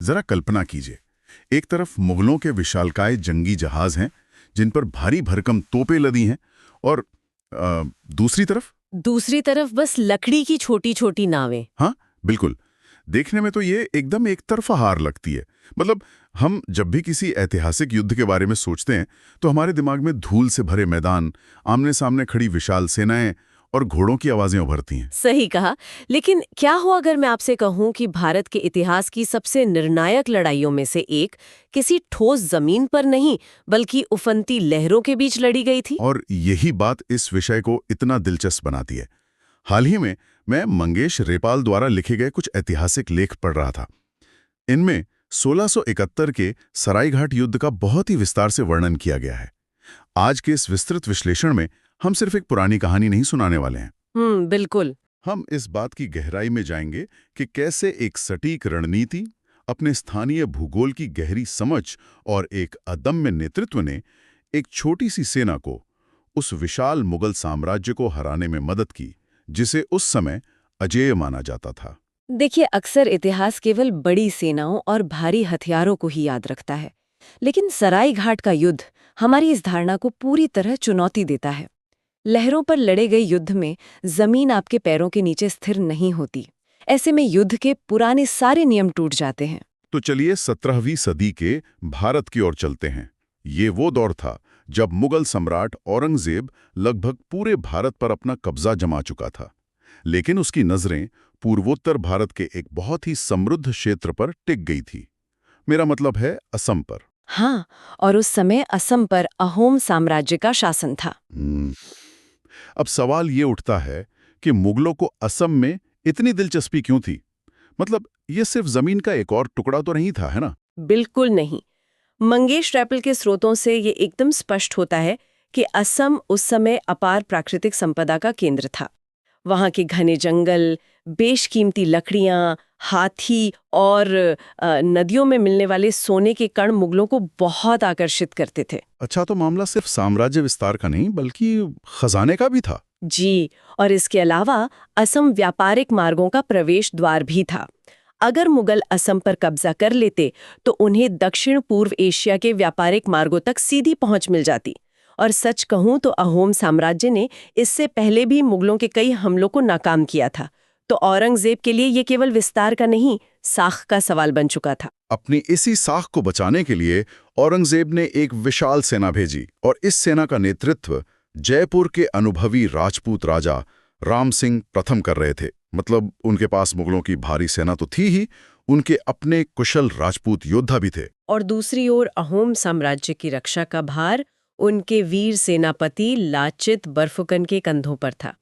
जरा कल्पना कीजिए, एक तरफ मुगलों के विशालकाय जंगी जहाज हैं जिन पर भारी भरकम तोपें लदी हैं, और दूसरी तरफ बस लकड़ी की छोटी छोटी नावें। हाँ, बिल्कुल। देखने में तो ये एकदम एक तरफा हार लगती है। मतलब हम जब भी किसी ऐतिहासिक युद्ध के बारे में सोचते हैं तो हमारे दिमाग में धूल से भरे मैदान, आमने सामने खड़ी विशाल सेनाएं और घोड़ों की आवाजें उभरती हैं। सही कहा। लेकिन क्या हो अगर मैं आपसे कहूं कि भारत के इतिहास की सबसे निर्णायक लड़ाइयों में से एक किसी ठोस जमीन पर नहीं बल्कि उफनती लहरों के बीच लड़ी गई थी? और यही बात इस विषय को इतना दिलचस्प बनाती है। हाल ही में मैं मंगेश रेपाल द्वारा लिखे गए कुछ ऐतिहासिक लेख पढ़ रहा था। इनमें 1671 के सरायघाट युद्ध का बहुत ही विस्तार से वर्णन किया गया है। आज के इस विस्तृत विश्लेषण में हम सिर्फ एक पुरानी कहानी नहीं सुनाने वाले हैं। बिल्कुल। हम इस बात की गहराई में जाएंगे कि कैसे एक सटीक रणनीति, अपने स्थानीय भूगोल की गहरी समझ और एक अदम्य नेतृत्व ने एक छोटी सी सेना को, उस विशाल मुगल साम्राज्य को हराने में मदद की जिसे उस समय अजेय माना जाता था। देखिए, अक्सर इतिहास केवल बड़ी सेनाओं और भारी हथियारों को ही याद रखता है, लेकिन सराय घाट का युद्ध हमारी इस धारणा को पूरी तरह चुनौती देता है। लहरों पर लड़े गए युद्ध में जमीन आपके पैरों के नीचे स्थिर नहीं होती। ऐसे में युद्ध के पुराने सारे नियम टूट जाते हैं। तो चलिए 17वीं सदी के भारत की ओर चलते हैं। ये वो दौर था जब मुगल सम्राट औरंगजेब लगभग पूरे भारत पर अपना कब्जा जमा चुका था, लेकिन उसकी नजरें पूर्वोत्तर भारत के एक बहुत ही समृद्ध क्षेत्र पर टिक गई थी। मेरा मतलब है असम पर। हाँ, और उस समय असम पर अहोम साम्राज्य का शासन था। अब सवाल ये उठता है कि मुगलों को असम में इतनी दिलचस्पी क्यों थी? मतलब ये सिर्फ जमीन का एक और टुकड़ा तो नहीं था, है ना? बिल्कुल नहीं। मंगेश रैपल के स्रोतों से ये एकदम स्पष्ट होता है कि असम उस समय अपार प्राकृतिक संपदा का केंद्र था। वहाँ के घने जंगल, बेशकीमती लकड़ियाँ, हाथी और नदियों में मिलने वाले सोने के कण मुगलों को बहुत आकर्षित करते थे। अच्छा, तो मामला सिर्फ साम्राज्य विस्तार का नहीं बल्कि खजाने का भी था। जी, और इसके अलावा असम व्यापारिक मार्गों का प्रवेश द्वार भी था। अगर मुगल असम पर कब्जा कर लेते तो उन्हें दक्षिण पूर्व एशिया के व्यापारिक मार्गों तक सीधी पहुंच मिल जाती। और सच कहूं तो अहोम साम्राज्य ने इससे पहले भी मुगलों के कई हमलों को नाकाम किया था। तो औरंगजेब के लिए ये केवल विस्तार का नहीं, साख का सवाल बन चुका था। अपनी इसी साख को बचाने के लिए औरंगजेब ने एक विशाल सेना भेजी, और इस सेना का नेतृत्व जयपुर के अनुभवी राजपूत राजा राम सिंह प्रथम कर रहे थे। मतलब उनके पास मुगलों की भारी सेना तो थी ही, उनके अपने कुशल राजपूत योद्धा भी थे। और दूसरी ओर अहोम साम्राज्य की रक्षा का भार उनके वीर सेनापति लाचित बरफुकन के कंधों पर था।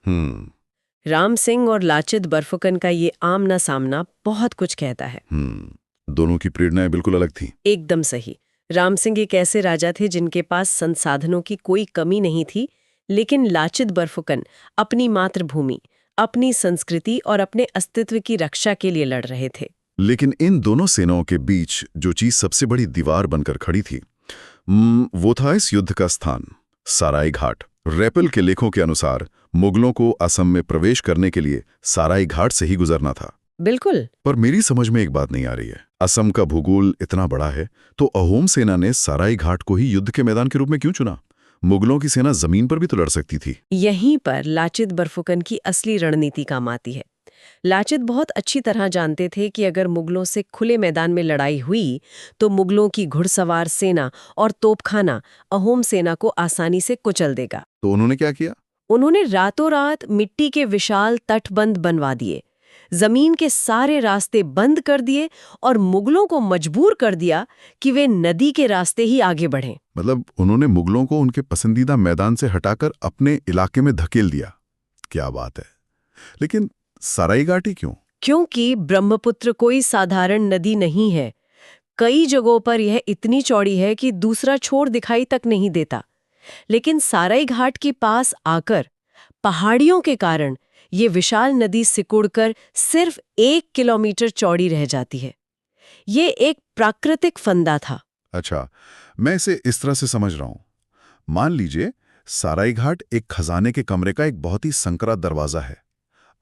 राम सिंह और लाचित बरफुकन का ये आमना सामना बहुत कुछ कहता है। दोनों की प्रेरणाएं बिल्कुल अलग थी। एकदम सही। राम सिंह एक ऐसे राजा थे जिनके पास संसाधनों की कोई कमी नहीं थी, लेकिन लाचित बरफुकन अपनी मातृभूमि, अपनी संस्कृति और अपने अस्तित्व की रक्षा के लिए लड़ रहे थे। लेकिन इन दोनों सेनाओं के बीच जो चीज सबसे बड़ी दीवार बनकर खड़ी थी, वो था इस युद्ध का स्थान, सराय घाट। रेपल के लेखों के अनुसार मुगलों को असम में प्रवेश करने के लिए सराय घाट से ही गुजरना था। बिल्कुल। पर मेरी समझ में एक बात नहीं आ रही है। असम का भूगोल इतना बड़ा है, तो अहोम सेना ने सराय घाट को ही युद्ध के मैदान के रूप में क्यों चुना? मुगलों की सेना जमीन पर भी तो लड़ सकती थी। यहीं पर लाचित बरफुकन की असली रणनीति काम आती है। लाचित बहुत अच्छी तरह जानते थे कि अगर मुगलों से खुले मैदान में लड़ाई हुई तो मुगलों की घुड़सवार सेना और तोपखाना अहोम सेना को आसानी से कुचल देगा। तो उन्होंने क्या किया? उन्होंने रातों रात मिट्टी के विशाल तटबंध बनवा दिए, जमीन के सारे रास्ते बंद कर दिए और मुगलों को मजबूर कर दिया कि वे नदी के रास्ते ही आगे बढ़ें। मतलब उन्होंने मुगलों को उनके पसंदीदा मैदान से हटाकर अपने इलाके में धकेल दिया। क्या बात है। लेकिन सरायघाटी क्यों? क्योंकि ब्रह्मपुत्र कोई साधारण नदी नहीं है। कई जगहों पर यह इतनी चौड़ी है कि दूसरा छोर दिखाई तक नहीं देता। लेकिन सराय घाट के पास आकर पहाड़ियों के कारण ये विशाल नदी सिकुड़कर सिर्फ 1 किलोमीटर चौड़ी रह जाती है। ये एक प्राकृतिक फंदा था। अच्छा, मैं इसे इस तरह से समझ रहा हूं। मान लीजिए सराय घाट एक खजाने के कमरे का एक बहुत ही संकरा दरवाजा है।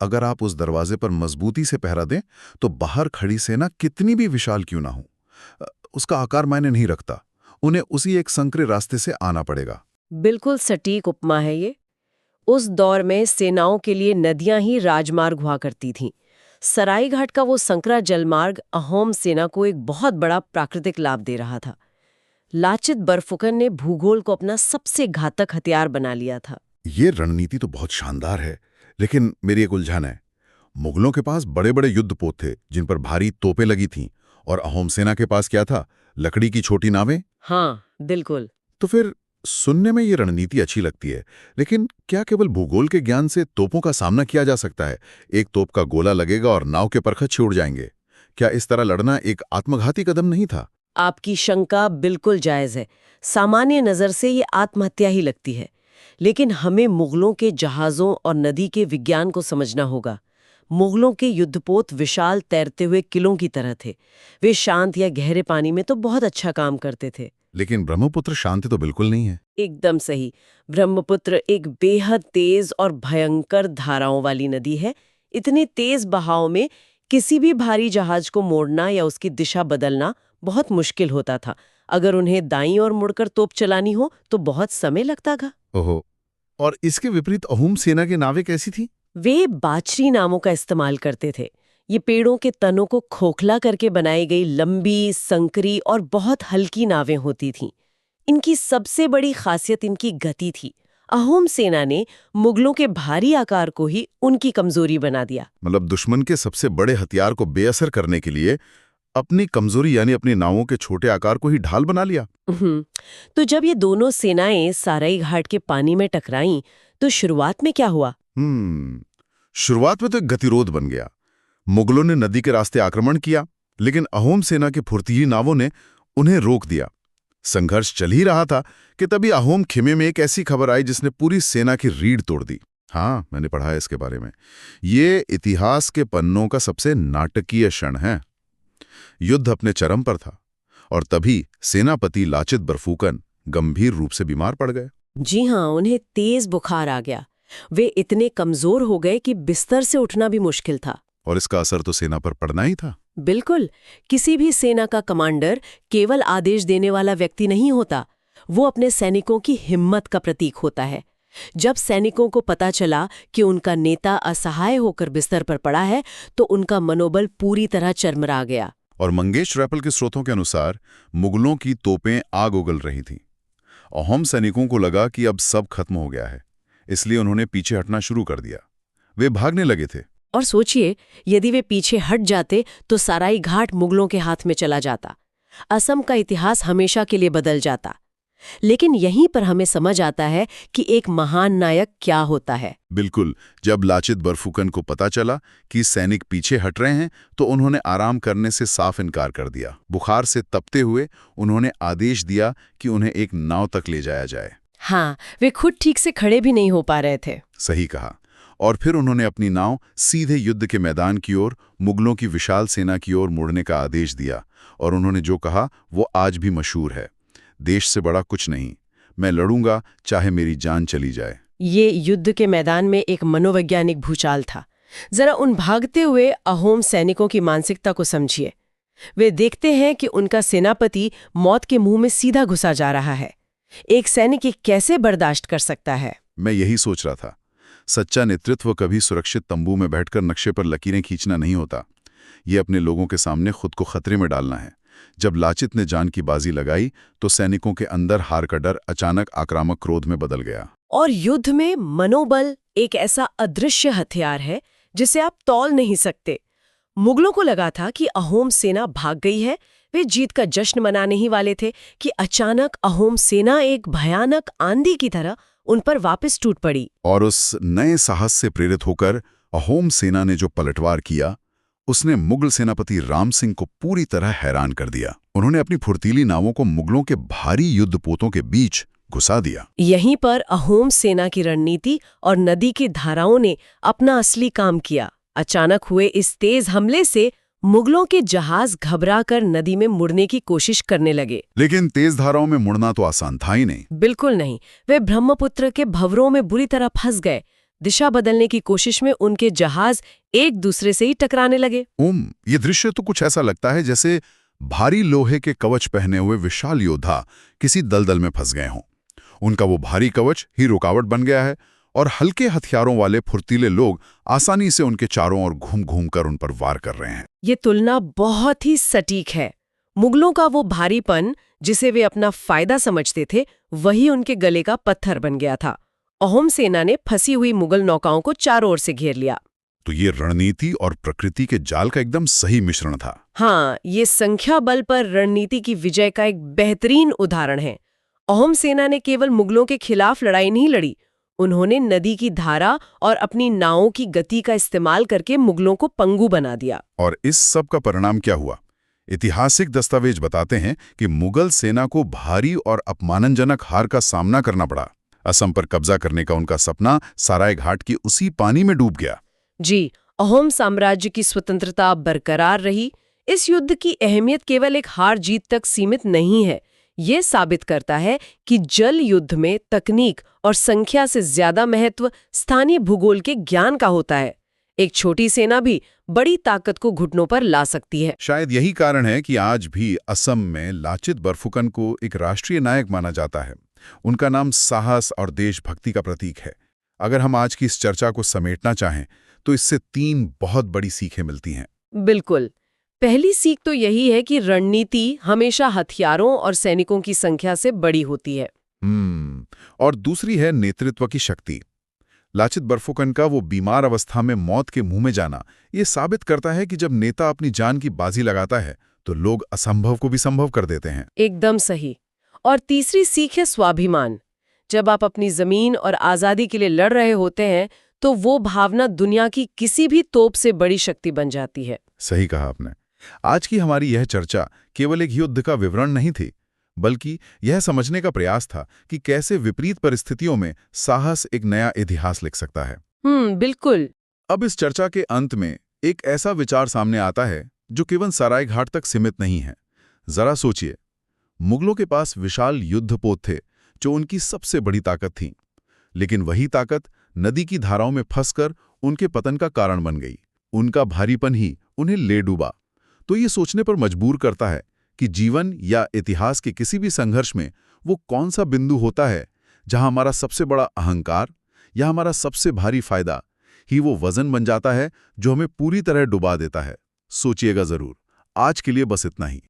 अगर आप उस दरवाजे पर मजबूती से पहरा दें तो बाहर खड़ी सेना कितनी भी विशाल क्यों ना हो, उसका आकार मायने नहीं रखता, उन्हें उसी एक संकरे रास्ते से आना पड़ेगा। बिल्कुल सटीक उपमा है ये। उस दौर में सेनाओं के लिए नदियां ही राजमार्ग हुआ करती थीं। सराई घाट का वो संकरा जलमार्ग अहोम सेना को एक बहुत बड़ा प्राकृतिक लाभ दे रहा था। लाचित बरफुकन ने भूगोल को अपना सबसे घातक हथियार बना लिया था। ये रणनीति तो बहुत शानदार है, लेकिन मेरी एक उलझन है। मुगलों के पास बड़े बड़े युद्धपोत थे जिन पर भारी तोपें लगी थीं, और अहोम सेना के पास क्या था? लकड़ी की छोटी नावें। हाँ, बिल्कुल। तो फिर सुनने में ये रणनीति अच्छी लगती है, लेकिन क्या केवल भूगोल के ज्ञान से तोपों का सामना किया जा सकता है? एक तोप का गोला लगेगा और नाव के परखच उड़ जाएंगे। क्या इस तरह लड़ना एक आत्मघाती कदम नहीं था? आपकी शंका बिल्कुल जायज है। सामान्य नजर से ये आत्महत्या ही लगती है, लेकिन हमें मुगलों के जहाज़ों और नदी के विज्ञान को समझना होगा। मुगलों के युद्धपोत विशाल तैरते हुए किलों की तरह थे। वे शांत या गहरे पानी में तो बहुत अच्छा काम करते थे। लेकिन ब्रह्मपुत्र शांति तो बिल्कुल नहीं है। एकदम सही। ब्रह्मपुत्र एक बेहद तेज और भयंकर धाराओं वाली नदी है। इतने तेज बहाव में किसी भी भारी जहाज को मोड़ना या उसकी दिशा बदलना बहुत मुश्किल होता था। अगर उन्हें दाईं ओर मुड़कर तोप चलानी हो तो बहुत समय लगता था। ओहो। और इसके विपरीत अहोम सेना की नावें कैसी थी? वे बाचरी नामों का इस्तेमाल करते थे। ये पेड़ों के तनों को खोखला करके बनाई गई लंबी, संकरी और बहुत हल्की नावें होती थीं। इनकी सबसे बड़ी खासियत इनकी गति थी। अहोम सेना ने मुगलों के भारी आकार को ही उनकी कमजोरी बना दिया। मतलब दुश्मन के सबसे बड़े हथियार को बेअसर करने के लिए अपनी कमजोरी यानी अपनी नावों के छोटे आकार को ही ढाल बना लिया। तो जब ये दोनों सेनाएं साराई घाट के पानी में टकराईं, तो शुरुआत में क्या हुआ? शुरुआत में तो एक गतिरोध बन गया। मुगलों ने नदी के रास्ते आक्रमण किया, लेकिन अहोम सेना के फुर्तीली नावों ने उन्हें रोक दिया। संघर्ष चल ही रहा था कि तभी अहोम खिमे में एक ऐसी खबर आई जिसने पूरी सेना की रीढ़ तोड़ दी। हाँ, मैंने पढ़ा है इसके बारे में। ये इतिहास के पन्नों का सबसे नाटकीय क्षण है। युद्ध अपने चरम पर था और तभी सेनापति लाचित बरफुकन गंभीर रूप से बीमार पड़ गए। जी हाँ, उन्हें तेज बुखार आ गया। वे इतने कमजोर हो गए कि बिस्तर से उठना भी मुश्किल था। और इसका असर तो सेना पर पड़ना ही था। बिल्कुल। किसी भी सेना का कमांडर केवल आदेश देने वाला व्यक्ति नहीं होता, वो अपने सैनिकों की हिम्मत का प्रतीक होता है। जब सैनिकों को पता चला कि उनका नेता असहाय होकर बिस्तर पर पड़ा है, तो उनका मनोबल पूरी तरह चरमरा गया। और मंगेश रैपल के स्रोतों के अनुसार मुगलों की तोपें आग उगल रही थीं। अहोम सैनिकों को लगा कि अब सब खत्म हो गया है, इसलिए उन्होंने पीछे हटना शुरू कर दिया। वे भागने लगे थे। और सोचिए, यदि वे पीछे हट जाते तो सराई घाट मुगलों के हाथ में चला जाता। असम का इतिहास हमेशा के लिए बदल जाता। लेकिन यहीं पर हमें समझ आता है कि एक महान नायक क्या होता है। बिल्कुल। जब लाचित बरफुकन को पता चला कि सैनिक पीछे हट रहे हैं तो उन्होंने आराम करने से साफ इनकार कर दिया। बुखार से तपते हुए उन्होंने आदेश दिया कि उन्हें एक नाव तक ले जाया जाए। हाँ, वे खुद ठीक से खड़े भी नहीं हो पा रहे थे। सही कहा। और फिर उन्होंने अपनी नाव सीधे युद्ध के मैदान की ओर, मुगलों की विशाल सेना की ओर मुड़ने का आदेश दिया। और उन्होंने जो कहा वो आज भी मशहूर है, देश से बड़ा कुछ नहीं, मैं लड़ूंगा चाहे मेरी जान चली जाए। ये युद्ध के मैदान में एक मनोवैज्ञानिक भूचाल था। जरा उन भागते हुए अहोम सैनिकों की मानसिकता को समझिए। वे देखते हैं कि उनका सेनापति मौत के मुंह में सीधा घुसा जा रहा है। एक सैनिक ये कैसे बर्दाश्त कर सकता है? मैं यही सोच रहा था। सच्चा नेतृत्व कभी सुरक्षित तंबू में बैठकर नक्शे पर लकीरें खींचना नहीं होता। ये अपने लोगों के सामने खुद को खतरे में डालना है। जब लाचित ने जान की बाजी लगाई तो सैनिकों के अंदर हार का डर अचानक आक्रामक क्रोध में बदल गया। और युद्ध में मनोबल एक ऐसा अदृश्य हथियार है जिसे आप तौल नहीं सकते। मुगलों को लगा था कि अहोम सेना भाग गई है, वे जीत का जश्न मनाने ही वाले थे कि अचानक अहोम सेना एक भयानक आंधी की तरह उन पर वापस टूट पड़ी। और उस नए साहस से प्रेरित होकर अहोम सेना ने जो पलटवार किया, उसने मुगल सेनापति राम सिंह को पूरी तरह हैरान कर दिया। उन्होंने अपनी फुर्तीली नावों को मुगलों के भारी युद्धपोतों के बीच घुसा दिया। यहीं पर अहोम सेना की रणनीति और नदी की धाराओं ने अपना असली काम किया। अचानक हुए इस तेज हमले से मुगलों के जहाज घबराकर नदी में मुड़ने की कोशिश करने लगे। लेकिन तेज धाराओं में मुड़ना तो आसान था ही नहीं। बिल्कुल नहीं। वे ब्रह्मपुत्र के भंवरों में बुरी तरह फंस गए। दिशा बदलने की कोशिश में उनके जहाज एक दूसरे से ही टकराने लगे। ये दृश्य तो कुछ ऐसा लगता है जैसे भारी लोहे के कवच पहने हुए विशाल योद्धा किसी दलदल में फंस गए हों। उनका वो भारी कवच ही रुकावट बन गया है और हल्के हथियारों वाले फुर्तीले लोग आसानी से उनके चारों ओर घूम घूम कर उन पर वार कर रहे हैं। ये तुलना बहुत ही सटीक है। मुगलों का वो भारीपन जिसे वे अपना फायदा समझते थे, वही उनके गले का पत्थर बन गया था। अहोम सेना ने फंसी हुई मुगल नौकाओं को चारों ओर से घेर लिया। तो ये रणनीति और प्रकृति के जाल का एकदम सही मिश्रण था। हाँ, ये संख्या बल पर रणनीति की विजय का एक बेहतरीन उदाहरण है। अहोम सेना ने केवल मुगलों के खिलाफ लड़ाई नहीं लड़ी, उन्होंने नदी की धारा और अपनी नावों की गति का इस्तेमाल करके मुगलों को पंगु बना दिया। और इस सब का परिणाम क्या हुआ? ऐतिहासिक दस्तावेज बताते हैं कि मुगल सेना को भारी और अपमानजनक हार का सामना करना पड़ा। असम पर कब्जा करने का उनका सपना सराय घाट की उसी पानी में डूब गया। जी, अहोम साम्राज्य की स्वतंत्रता बरकरार रही। इस युद्ध की अहमियत केवल एक हार जीत तक सीमित नहीं है। ये साबित करता है कि जल युद्ध में तकनीक और संख्या से ज्यादा महत्व स्थानीय भूगोल के ज्ञान का होता है। एक छोटी सेना भी बड़ी ताकत को घुटनों पर ला सकती है। शायद यही कारण है कि आज भी असम में लाचित बरफुकन को एक राष्ट्रीय नायक माना जाता है। उनका नाम साहस और देशभक्ति का प्रतीक है। अगर हम आज की इस चर्चा को समेटना चाहें तो इससे 3 बहुत बड़ी सीखें मिलती हैं। बिल्कुल। पहली सीख तो यही है कि रणनीति हमेशा हथियारों और सैनिकों की संख्या से बड़ी होती है। और दूसरी है नेतृत्व की शक्ति। लाचित बरफुकन का वो बीमार अवस्था में मौत के मुंह में जाना ये साबित करता है कि जब नेता अपनी जान की बाजी लगाता है तो लोग असंभव को भी संभव कर देते हैं। एकदम सही। और तीसरी सीख है स्वाभिमान। जब आप अपनी जमीन और आजादी के लिए लड़ रहे होते हैं तो वो भावना दुनिया की किसी भी तोप से बड़ी शक्ति बन जाती है। सही कहा आपने। आज की हमारी यह चर्चा केवल एक युद्ध का विवरण नहीं थी, बल्कि यह समझने का प्रयास था कि कैसे विपरीत परिस्थितियों में साहस एक नया इतिहास लिख सकता है। बिल्कुल। अब इस चर्चा के अंत में एक ऐसा विचार सामने आता है जो केवल सराय घाट तक सीमित नहीं है। जरा सोचिए, मुगलों के पास विशाल युद्धपोत थे जो उनकी सबसे बड़ी ताकत थी, लेकिन वही ताकत नदी की धाराओं में फंसकर उनके पतन का कारण बन गई। उनका भारीपन ही उन्हें ले डूबा। तो ये सोचने पर मजबूर करता है कि जीवन या इतिहास के किसी भी संघर्ष में वो कौन सा बिंदु होता है जहां हमारा सबसे बड़ा अहंकार या हमारा सबसे भारी फायदा ही वो वजन बन जाता है जो हमें पूरी तरह डुबा देता है। सोचिएगा जरूर। आज के लिए बस इतना ही।